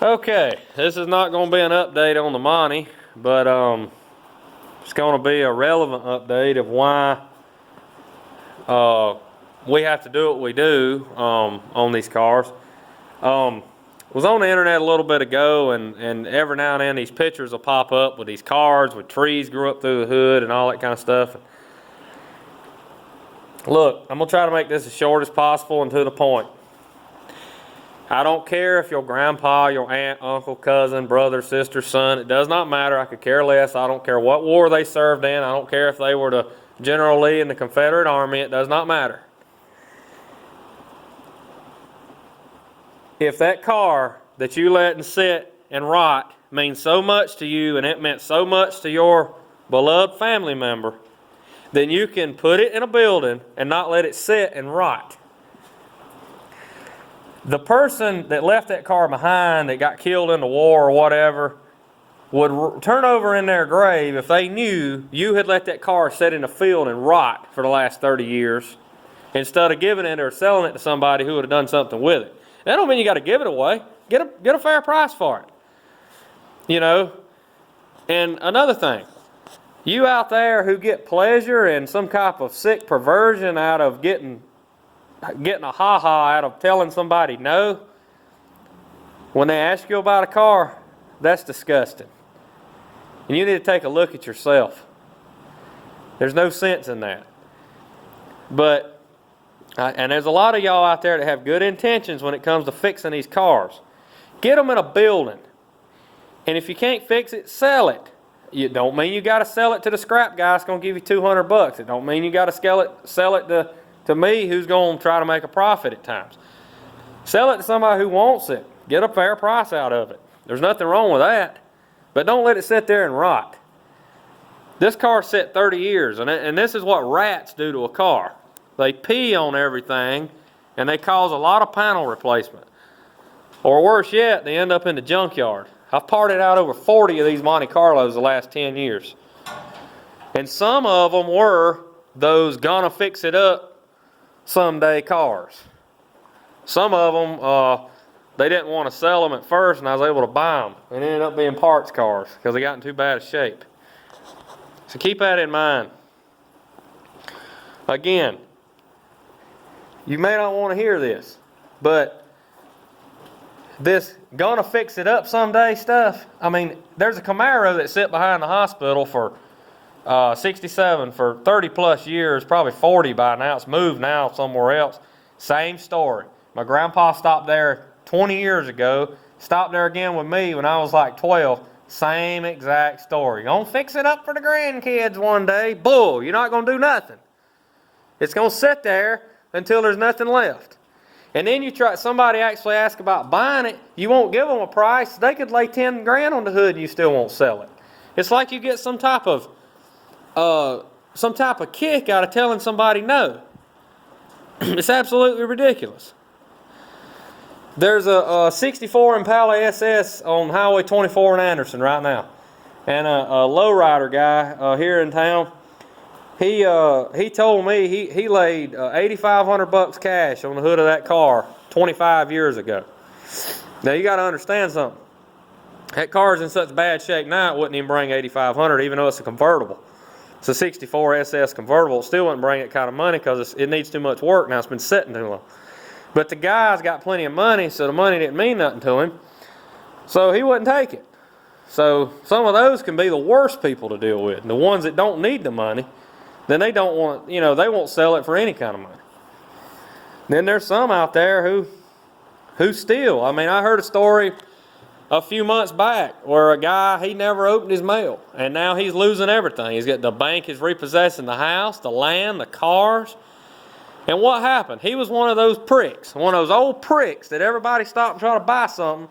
Okay, this is not going to be an update on the Monty, but it's going to be a relevant update of why we have to do what we do on these cars. Was on the internet a little bit ago, and every now and then these pictures will pop up with these cars with trees grew up through the hood and all that kind of stuff. Look, I'm going to try to make this as short as possible and to the point. I don't care if your grandpa, your aunt, uncle, cousin, brother, sister, son, it does not matter. I could care less. I don't care what war they served in. I don't care if they were the General Lee in the Confederate Army. It does not matter. If that car that you letting sit and rot means so much to you and it meant so much to your beloved family member, then you can put it in a building and not let it sit and rot. The person that left that car behind that got killed in the war or whatever would turn over in their grave if they knew you had let that car sit in a field and rot for the last 30 years instead of giving it or selling it to somebody who would have done something with it. That don't mean you got to give it away. Get a fair price for it. You know? And another thing, you out there who get pleasure and some type of sick perversion out of getting a ha-ha out of telling somebody no when they ask you about a car, that's disgusting. And you need to take a look at yourself. There's no sense in that. But, and there's a lot of y'all out there that have good intentions when it comes to fixing these cars. Get them in a building. And if you can't fix it, sell it. It don't mean you got to sell it to the scrap guy that's going to give you $200. It don't mean you got to sell it to me, who's going to try to make a profit at times. Sell it to somebody who wants it. Get a fair price out of it. There's nothing wrong with that. But don't let it sit there and rot. This car sat 30 years, and this is what rats do to a car. They pee on everything, and they cause a lot of panel replacement. Or worse yet, they end up in the junkyard. I've parted out over 40 of these Monte Carlos the last 10 years. And some of them were those gonna fix it up someday cars. Some of them, they didn't want to sell them at first, and I was able to buy them. And ended up being parts cars because they got in too bad a shape. So keep that in mind. Again, you may not want to hear this, but this gonna fix it up someday stuff, I mean, there's a Camaro that sit behind the hospital for 67 for 30 plus years, probably 40 by now. It's moved now somewhere else. Same story. My grandpa stopped there 20 years ago, stopped there again with me when I was like 12. Same exact story. Gonna fix it up for the grandkids one day. Bull, you're not gonna do nothing. It's gonna sit there until there's nothing left. And then somebody actually asks about buying it, you won't give them a price. They could lay 10 grand on the hood and you still won't sell it. It's like you get some type of kick out of telling somebody no. It's absolutely ridiculous. There's a 64 Impala SS on Highway 24 in Anderson right now. And a lowrider guy here in town, he told me he laid $8,500 cash on the hood of that car 25 years ago. Now you got to understand something. That car's in such bad shape now it wouldn't even bring $8,500 even though it's a convertible. It's a 64 SS convertible. It still wouldn't bring it kind of money because it needs too much work now. It's been sitting too long. But the guy's got plenty of money, so the money didn't mean nothing to him. So he wouldn't take it. So some of those can be the worst people to deal with. The ones that don't need the money, then they don't want, they won't sell it for any kind of money. Then there's some out there who steal. I mean, I heard a story a few months back where a guy, he never opened his mail, and now he's losing everything. The bank is repossessing the house, the land, the cars. And what happened? He was one of those pricks, one of those old pricks that everybody stopped and tried to buy something.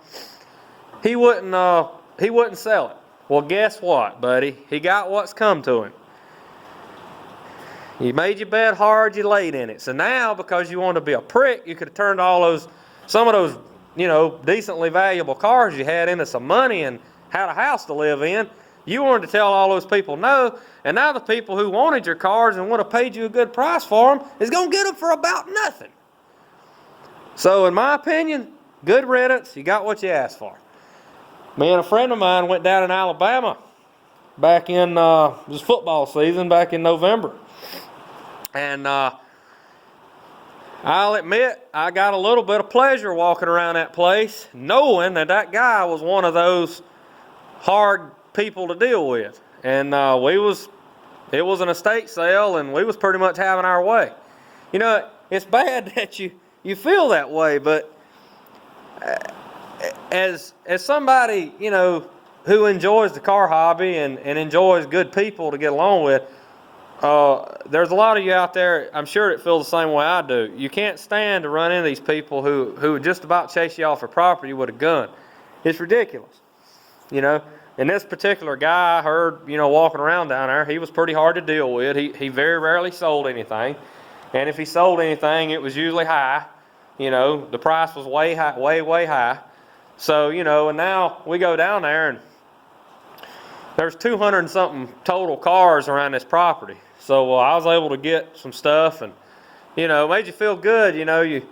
He wouldn't sell it. Well, guess what, buddy? He got what's come to him. You made your bed hard, you laid in it. So now, because you wanted to be a prick, you could have turned some of those, decently valuable cars you had into some money and had a house to live in. You wanted to tell all those people no, and now the people who wanted your cars and would have paid you a good price for them is going to get them for about nothing. So in my opinion, good riddance. You got what you asked for. Me and a friend of mine went down in Alabama back in this football season back in November. And I'll admit, I got a little bit of pleasure walking around that place, knowing that that guy was one of those hard people to deal with. And it was an estate sale, and we was pretty much having our way. You know, it's bad that you feel that way, but as somebody, you know, who enjoys the car hobby and enjoys good people to get along with, there's a lot of you out there, I'm sure it feels the same way I do. You can't stand to run into these people who would just about chase you off your property with a gun. It's ridiculous, you know. And this particular guy I heard, you know, walking around down there, he was pretty hard to deal with. He very rarely sold anything. And if he sold anything, it was usually high. You know, the price was way high, way high. So, you know, and now we go down there and there's 200 and something total cars around this property. So I was able to get some stuff, and, you know, it made you feel good. You know, you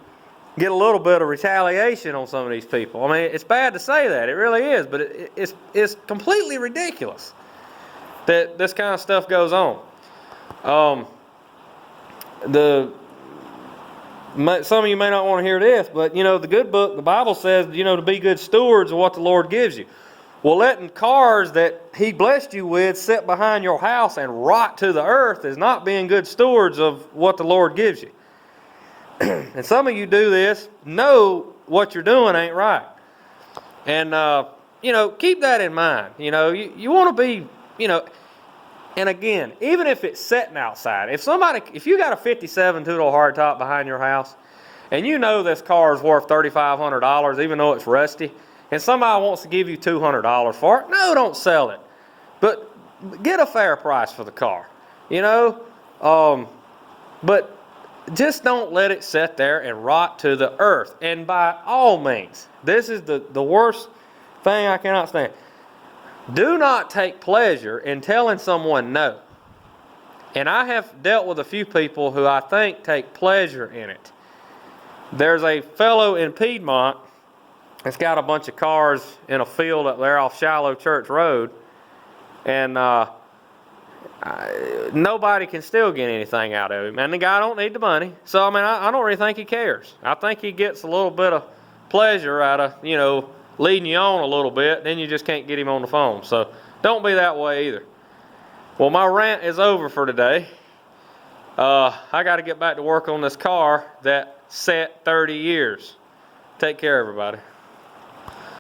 get a little bit of retaliation on some of these people. I mean, it's bad to say that. It really is, but it's completely ridiculous that this kind of stuff goes on. Some of you may not want to hear this, but, you know, the good book, the Bible says, you know, to be good stewards of what the Lord gives you. Well, letting cars that He blessed you with sit behind your house and rot to the earth is not being good stewards of what the Lord gives you. And some of you do this, know what you're doing ain't right. And, you know, keep that in mind. You know, you want to be, you know, and again, even if it's sitting outside, if you got a 57 two-door hardtop behind your house, and you know this car is worth $3,500, even though it's rusty, and somebody wants to give you $200 for it, no, don't sell it. But get a fair price for the car, you know. But just don't let it sit there and rot to the earth. And by all means, this is the worst thing I cannot stand. Do not take pleasure in telling someone no. And I have dealt with a few people who I think take pleasure in it. There's a fellow in Piedmont that's got a bunch of cars in a field up there off Shiloh Church Road. And nobody can still get anything out of him. And the guy don't need the money. So, I mean, I don't really think he cares. I think he gets a little bit of pleasure out of, you know, leading you on a little bit. Then you just can't get him on the phone. So, don't be that way either. Well, my rant is over for today. I got to get back to work on this car that sat 30 years. Take care, everybody.